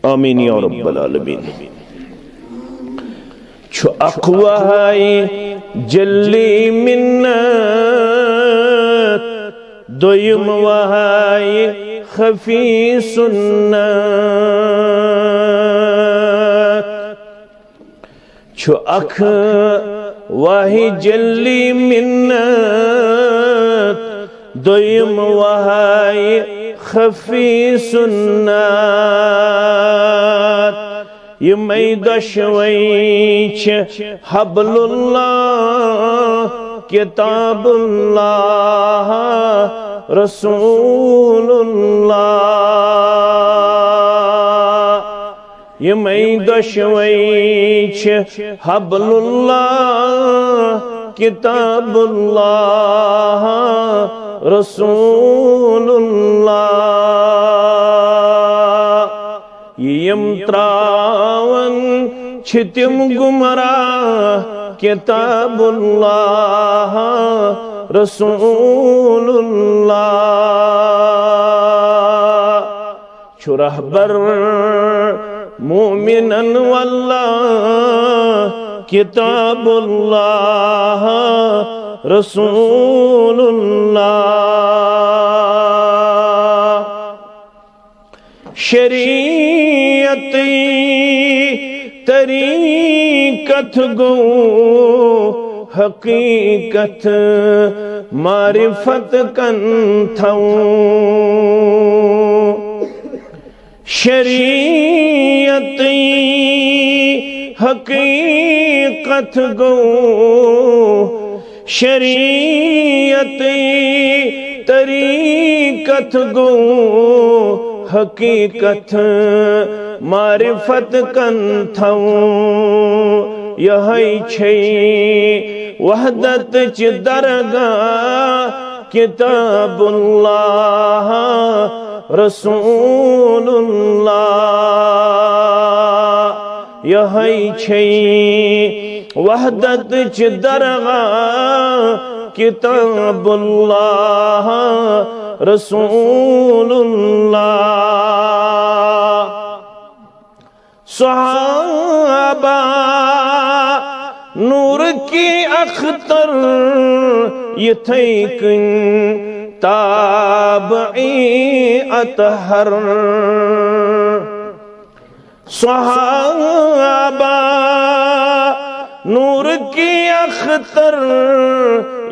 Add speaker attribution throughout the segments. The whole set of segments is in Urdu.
Speaker 1: آمین یا رب العالمین چھو اقوائی جلی منت دویم وہائی خفی سنت چھو اقوائی جلی منت دویم وہائی خفی سنت یہ میں دشوئی چھے حبل اللہ کتاب اللہ رسول اللہ یہ میں دشوئی چھے حبل اللہ کتاب اللہ رسول اللہ یم تراون چھتم گمراہ کتاب اللہ رسول اللہ چھو رہبر مومنن واللہ کتاب اللہ رسول اللہ شریعتی طریقت گو حقیقت معرفت کن تھو شریعتی حقیقت گو شریعتی طریقت گو حقیقت معرفت کن تھو یہی چھے وحدت چ درگاہ کتاب اللہ رسول اللہ یہی چھے وحدت چ درگاہ کتاب اللہ رسول اللہ صحابہ نور کی اختر یہ تھیکن تابعی اطہر صحابہ نور کی اختر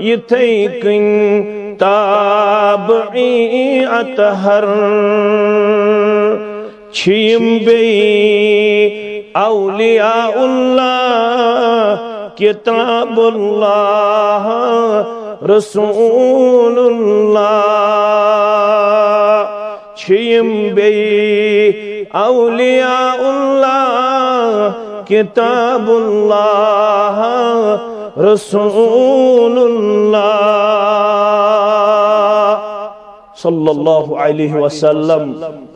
Speaker 1: یہ تھیکن تابعی اطہر چھیم بی اولیاء اللہ کتاب اللہ رسول اللہ چھیم بی اولیاء اللہ کتاب اللہ رسول اللہ صلی اللہ علیہ وسلم